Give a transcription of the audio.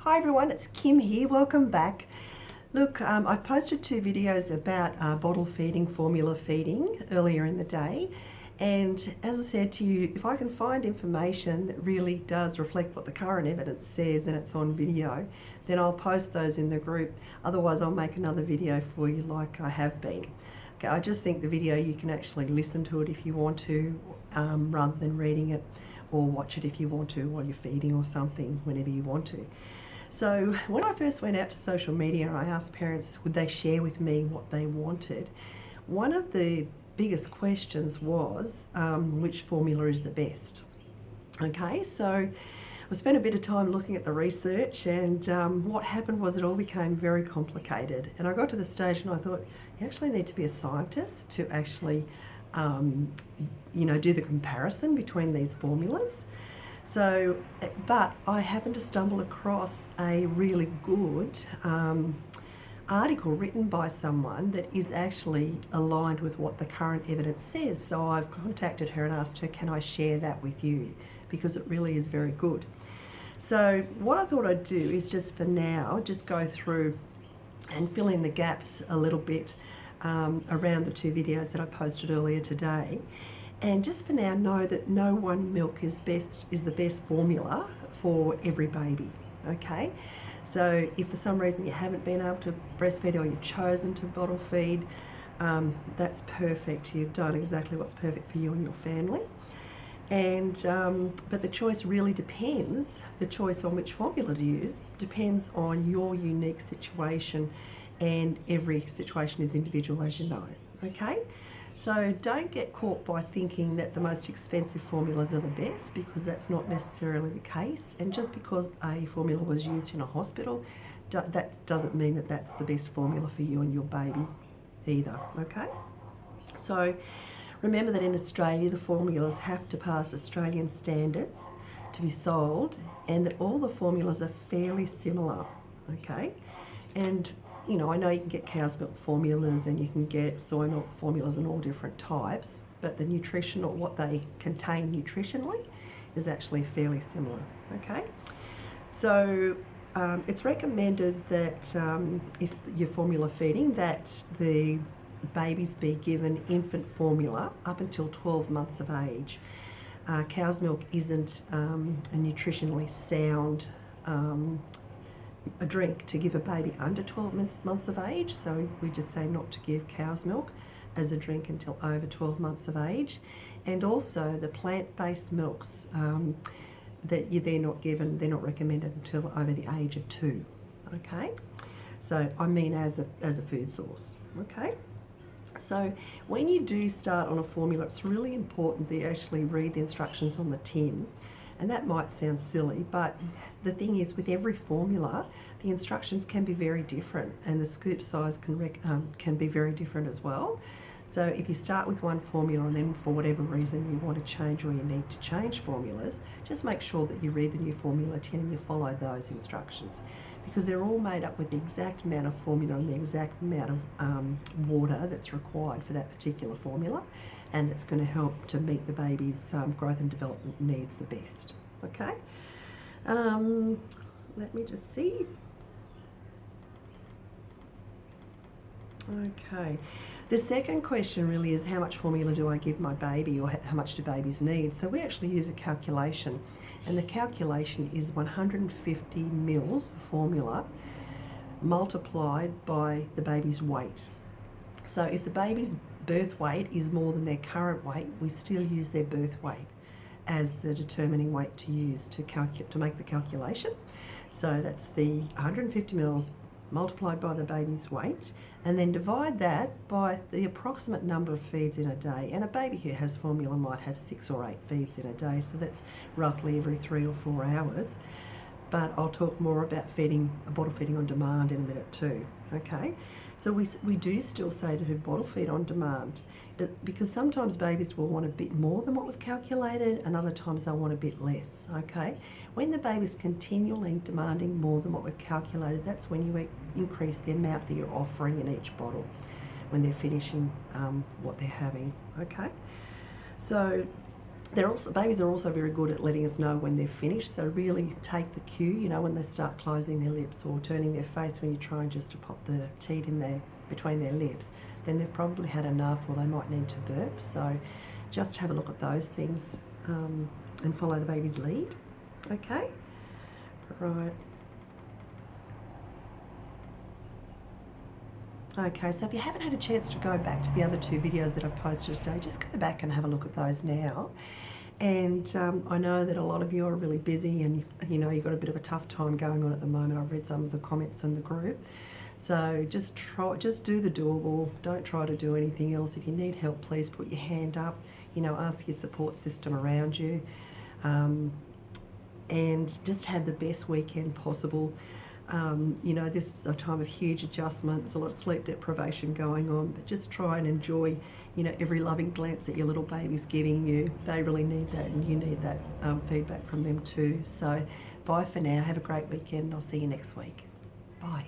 Hi everyone, it's Kim here. Welcome back. Look, I've posted two videos about bottle feeding, formula feeding earlier in the day. And as I said to you, if I can find information that really does reflect what the current evidence says and it's on video, then I'll post those in the group. Otherwise, I'll make another video for you like I have been. Okay, I just think the video, you can actually listen to it if you want to, rather than reading it, or watch it if you want to while you're feeding or something, whenever you want to. So when I first went out to social media, I asked parents would they share with me what they wanted. One of the biggest questions was which formula is the best. Okay, so I spent a bit of time looking at the research, and what happened was it all became very complicated. And I got to the stage and I thought, you actually need to be a scientist to actually do the comparison between these formulas. So, but I happened to stumble across a really good article written by someone that is actually aligned with what the current evidence says. So I've contacted her and asked her, can I share that with you? Because it really is very good. So what I thought I'd do is just for now, just go through and fill in the gaps a little bit around the two videos that I posted earlier today. And just for now, know that no one milk is the best formula for every baby, okay? So if for some reason you haven't been able to breastfeed or you've chosen to bottle feed, that's perfect. You've done exactly what's perfect for you and your family. And but the choice really depends, the choice on which formula to use depends on your unique situation, and every situation is individual, as you know, okay? So don't get caught by thinking that the most expensive formulas are the best, because that's not necessarily the case. And just because a formula was used in a hospital, that doesn't mean that that's the best formula for you and your baby either, okay? So remember that in Australia, the formulas have to pass Australian standards to be sold, and that all the formulas are fairly similar, okay? And I know you can get cow's milk formulas and you can get soy milk formulas and all different types, but the nutrition, or what they contain nutritionally, is actually fairly similar, okay? So it's recommended that if you're formula feeding, that the babies be given infant formula up until 12 months of age. Cow's milk isn't a nutritionally sound a drink to give a baby under 12 months of age, so we just say not to give cow's milk as a drink until over 12 months of age. And also the plant-based milks that they're not recommended until over the age of 2, okay? So I mean as a food source, okay? So when you do start on a formula, it's really important that you actually read the instructions on the tin. And that might sound silly, but the thing is, with every formula, the instructions can be very different, and the scoop size can be very different as well. So if you start with one formula and then for whatever reason you want to change, or you need to change formulas, just make sure that you read the new formula tin and you follow those instructions, because they're all made up with the exact amount of formula and the exact amount of water that's required for that particular formula, and it's going to help to meet the baby's growth and development needs the best, okay? Let me just see. Okay, the second question really is, how much formula do I give my baby, or how much do babies need? So we actually use a calculation, and the calculation is 150 mils of formula multiplied by the baby's weight. So if the baby's birth weight is more than their current weight, we still use their birth weight as the determining weight to use to make the calculation. So that's the 150 mils multiplied by the baby's weight, and then divide that by the approximate number of feeds in a day. And a baby who has formula might have 6 or 8 feeds in a day, so that's roughly every 3 or 4 hours. But I'll talk more about bottle feeding on demand in a minute too, okay? So we do still say to bottle feed on demand, because sometimes babies will want a bit more than what we've calculated, and other times they'll want a bit less, okay? When the baby's continually demanding more than what we've calculated, that's when you increase the amount that you're offering in each bottle when they're finishing what they're having, okay? So Babies are also very good at letting us know when they're finished, so really take the cue, you know, when they start closing their lips or turning their face, when you're trying just to pop the teat in there between their lips, then they've probably had enough or they might need to burp. So just have a look at those things and follow the baby's lead. Okay, right. Okay, so if you haven't had a chance to go back to the other 2 videos that I've posted today, just go back and have a look at those now. And I know that a lot of you are really busy and, you know, you've got a bit of a tough time going on at the moment. I've read some of the comments in the group. So just do the doable. Don't try to do anything else. If you need help, please put your hand up. You know, ask your support system around you. And just have the best weekend possible. You know, this is a time of huge adjustment. There's a lot of sleep deprivation going on, but just try and enjoy, you know, every loving glance that your little baby's giving you. They really need that, and you need that feedback from them too. So bye for now. Have a great weekend, and I'll see you next week. Bye.